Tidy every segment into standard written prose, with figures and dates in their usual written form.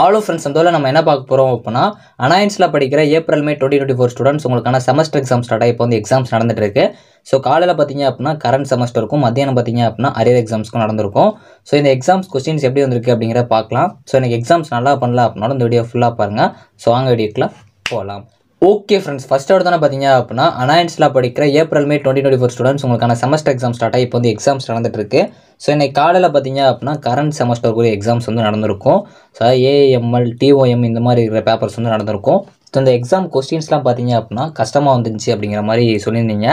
ஆலோ friends அந்த நம்ம என்ன பார்க்க போகிறோம் அப்படின்னா அனாயன்ஸில் படிக்கிற ஏப்ரல் மே 2024 ஸ்டூடெண்ட்ஸ் உங்களுக்கான செமஸ்டர் எக்ஸாம் ஸ்டார்ட் ஆகி இப்போ வந்து எக்ஸாம்ஸ் நடந்துட்டு இருக்கு. ஸோ காலையில் பார்த்தீங்க அப்படின்னா கரண்ட் செமஸ்டருக்கும் மத்தியானம் பார்த்தீங்க அப்படின்னா அரியர் எக்ஸாம்ஸ்க்கும் நடந்திருக்கும். ஸோ இந்த எக்ஸாம்ஸ் கொஸ்டின்ஸ் எப்படி வந்திருக்கு அப்படிங்கிறத பார்க்கலாம். ஸோ எனக்கு எக்ஸாம்ஸ் நல்லா பண்ணல அப்படின்னாலும் இந்த வீடியோ ஃபுல்லாக பாருங்கள். ஸோ வாங்க வீடியோக்குள்ள போகலாம். ஓகே ஃப்ரெண்ட்ஸ், ஃபஸ்ட் எடுத்தானே பார்த்தீங்க அப்படின்னா அனாயன்ஸில் படிக்கிற ஏப்ரல் மே 2024 ஸ்டூடெண்ட்ஸ் உங்களுக்கான செமஸ்டர் எக்ஸாம் ஸ்டார்ட் ஆகி இப்போ வந்து எக்ஸாம்ஸ் நடந்துட்டு இருக்கு. ஸோ இன்னைக்கு காலையில் பார்த்தீங்க அப்படின்னா கரண்ட் செமஸ்டருக்குரிய எக்ஸாம்ஸ் வந்து நடந்திருக்கும். ஸோ ஏஎம்எல் டிஓஎம் இந்த மாதிரி இருக்கிற பேப்பர்ஸ் வந்து நடந்திருக்கும். ஸோ இந்த எக்ஸாம் கொஸ்டின்ஸ்லாம் பார்த்தீங்க அப்படின்னா கஷ்டமாக வந்துருந்துச்சு அப்படிங்கிற மாதிரி சொல்லியிருந்தீங்க.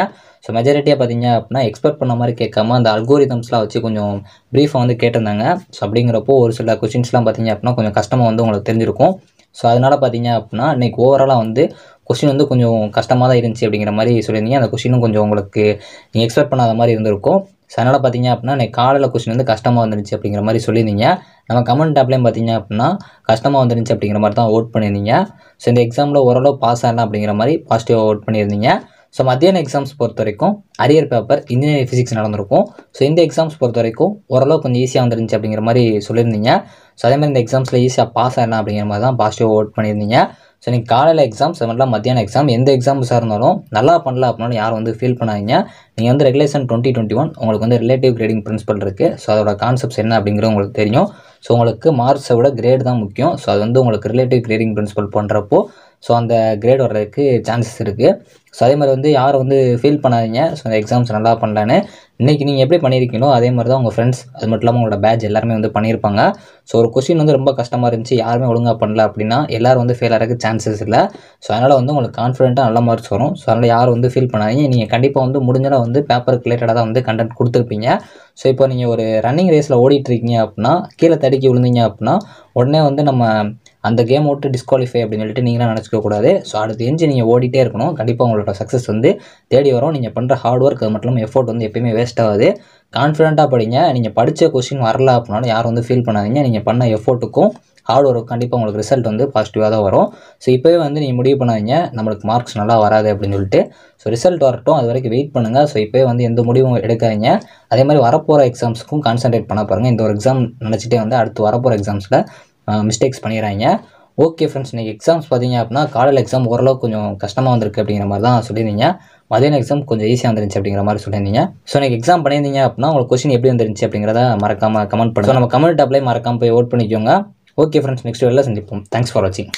ஸோ மெஜாரிட்டியாக பார்த்தீங்க அப்படின்னா எக்ஸ்பெக்ட் பண்ண மாதிரி கேட்காம அந்த அல்கோரிதம்ஸ்லாம் வச்சு கொஞ்சம் ப்ரீஃபாக வந்து கேட்டிருந்தாங்க. ஸோ அப்படிங்கிறப்போ ஒரு சில கொஸ்டின்ஸ்லாம் பார்த்தீங்க அப்படின்னா கொஞ்சம் கஷ்டமாக வந்து உங்களுக்கு தெரிஞ்சிருக்கும். ஸோ அதனால் பார்த்தீங்க அப்படின்னா இன்றைக்கி ஓவராலாக வந்து கொஸ்டின் வந்து கொஞ்சம் கஷ்டமாக தான் இருந்துச்சு அப்படிங்கிற மாதிரி சொல்லியிருந்தீங்க. அந்த கொஸ்டினும் கொஞ்சம் உங்களுக்கு நீங்கள் எக்ஸ்பெக்ட் பண்ணாத மாதிரி இருந்திருக்கும். ஸோ அதனால் பார்த்தீங்க அப்படின்னா இன்றைக்கி காலையில் கொஸ்டின் வந்து கஷ்டமாக வந்துருந்துச்சு அப்படிங்கிற மாதிரி சொல்லியிருந்தீங்க. நம்ம கமெண்ட் டேப்லேயும் பார்த்தீங்க அப்படின்னா கஷ்டமாக வந்துருந்துச்சு அப்படிங்கிற மாதிரி தான் ஓட் பண்ணியிருந்தீங்க. ஸோ இந்த எக்ஸாமில் ஓரளவு பாஸ் ஆகலாம் அப்படிங்கிற மாதிரி பாசிட்டிவாக ஓட் பண்ணியிருந்தீங்க. ஸோ மத்தியான எக்ஸாம்ஸ் பொறுத்த வரைக்கும் அரியர் பேப்பர் இன்ஜினியரிங் ஃபிசிக்ஸ் நடந்திருக்கும். ஸோ இந்த எக்ஸாம்ஸ் பொறுத்த வரைக்கும் ஓரளவு கொஞ்சம் ஈஸியாக வந்துருந்துச்சு அப்படிங்கிற மாதிரி சொல்லியிருந்தீங்க. ஸோ அதேமாதிரி இந்த எக்ஸாம்ஸில் ஈஸியாக பாஸ் ஆகலாம் அப்படிங்கிற மாதிரி தான் பாசிட்டிவாக ஓட் பண்ணியிருந்தீங்க. ஸோ நீங்கள் காலையில் எக்ஸாம்ஸ் அதெல்லாம் மத்தியான எக்ஸாம் எந்த எக்ஸாம்ஸாக இருந்தாலும் நல்லா பண்ணல அப்படின்னாலும் யாரும் வந்து ஃபீல் பண்ணாதீங்க. நீங்கள் வந்து ரெகுலேஷன் 2021 உங்களுக்கு வந்து ரிலேட்டிவ் கிரேடிங் பிரின்சிபல் இருக்குது. ஸோ அதோட கான்செப்ட்ஸ் என்ன அப்படிங்கிறது உங்களுக்கு தெரியும். ஸோ உங்களுக்கு மார்க்ஸை விட கிரேட் தான் முக்கியம். ஸோ அது வந்து உங்களுக்கு ரிலேட்டிவ் கிரேடிங் பிரின்சிபல் பண்ணுறப்போ ஸோ அந்த கிரேட் வர்றதுக்கு சான்சஸ் இருக்குது. ஸோ அதே மாதிரி வந்து யாரும் வந்து ஃபீல் பண்ணாதீங்க. ஸோ அந்த எக்ஸாம்ஸ் நல்லா பண்ணலான்னு இன்றைக்கி நீங்கள் எப்படி பண்ணியிருக்கீங்களோ அதே மாதிரி தான் உங்கள் ஃப்ரெண்ட்ஸ் அது மட்டும் இல்லாமல் உங்களோட பேட்ச் எல்லாருமே வந்து பண்ணியிருப்பாங்க. ஸோ ஒரு கொஸ்டின் வந்து ரொம்ப கஷ்டமாக இருந்துச்சு, யாருமே ஒழுங்காக பண்ணல அப்படின்னா எல்லோரும் வந்து ஃபெயில் ஆகிறதுக்கு சான்சஸ் இல்லை. ஸோ அதனால் வந்து உங்களுக்கு கான்ஃபிடென்ட்டாக நல்ல மார்க்ஸ் வரும். ஸோ அதனால் யாரும் வந்து ஃபீல் பண்ணாதீங்க. நீங்கள் கண்டிப்பாக வந்து முடிஞ்சாலும் வந்து பேப்பருக்கு ரிலேட்டடாக தான் வந்து கண்டென்ட் கொடுத்துருப்பீங்க. ஸோ இப்போ நீங்கள் ஒரு ரன்னிங் ரேஸில் ஓடிட்டுருக்கீங்க அப்படின்னா கீழே தடுக்கி விழுந்தீங்க அப்படின்னா உடனே வந்து நம்ம அந்த கேம் விட்டு டிஸ்குவாலிஃபை அப்படின்னு சொல்லிட்டு நீங்களாம் நினச்சிக்க கூடாது. ஸோ அடுத்து எஞ்சி நீங்கள் ஓடிட்டே இருக்கணும். கண்டிப்பாக உங்களோட சக்ஸஸ் வந்து தேடி வரும். நீங்கள் பண்ணுற ஹார்ட் ஒர்க் அது மட்டும் இல்லாமல் எஃபோர்ட் வந்து எப்பயுமே வேஸ்ட் ஆகாது. கான்ஃபிடென்ட்டாக படிங்க. நீங்கள் படித்த கொஸ்டின் வரல அப்படின்னாலும் யாரும் வந்து ஃபீல் பண்ணாதீங்க. நீங்கள் பண்ண எஃபோர்ட்டுக்கும் ஹார்ட் ஒர்க் கண்டிப்பாக உங்களுக்கு ரிசல்ட் வந்து பாசிட்டிவாக தான் வரும். ஸோ இப்போவே வந்து நீங்கள் முடிவு பண்ணாதீங்க நம்மளுக்கு மார்க்ஸ் நல்லா வராது அப்படின்னு சொல்லிட்டு. ஸோ ரிசல்ட் வரட்டும், அது வரைக்கும் வெயிட் பண்ணுங்கள். ஸோ இப்போவே வந்து எந்த முடிவும் எடுக்காதீங்க. அதே மாதிரி வரப்போகிற எக்ஸாம்ஸுக்கும் கான்சன்ட்ரேட் பண்ண பாருங்கள். இந்த ஒரு எக்ஸாம் நினச்சிட்டே வந்து அடுத்து வரப்போகிற எக்ஸாம்ஸில் மிஸ்டேக்ஸ் பண்ணிடுறாங்க. ஓகே ஃப்ரெண்ட்ஸ், இன்றைக்கி எக்ஸாம்ஸ் பார்த்தீங்க அப்படின்னா காலையில் எக்ஸாம் ஓரளவு கொஞ்சம் கஷ்டமாக வந்திருக்கு அப்படிங்கிற மாதிரி தான் சொல்லியிருந்தீங்க. மதியான எக்ஸாம் கொஞ்சம் ஈஸியாக வந்துருந்துச்சு அப்படிங்கிற மாதிரி சொல்லியிருந்தீங்க. ஸோ எனக்கு எக்ஸாம் பண்ணியிருந்தீங்க அப்படின்னா உங்களுக்கு கொஸ்டின் எப்படி வந்துருந்துச்சு அப்படிங்கிறத மறக்காமல் கமெண்ட் பண்ணுங்கள். நம்ம கமெண்ட் டாப்லேயே மறக்காமல் போய் ஓட் பண்ணிக்கோங்க. ஓகே ஃப்ரெண்ட்ஸ், நெக்ஸ்ட் வீடியோவில் சந்திப்போம். தேங்க்ஸ் ஃபார் வாட்சிங்.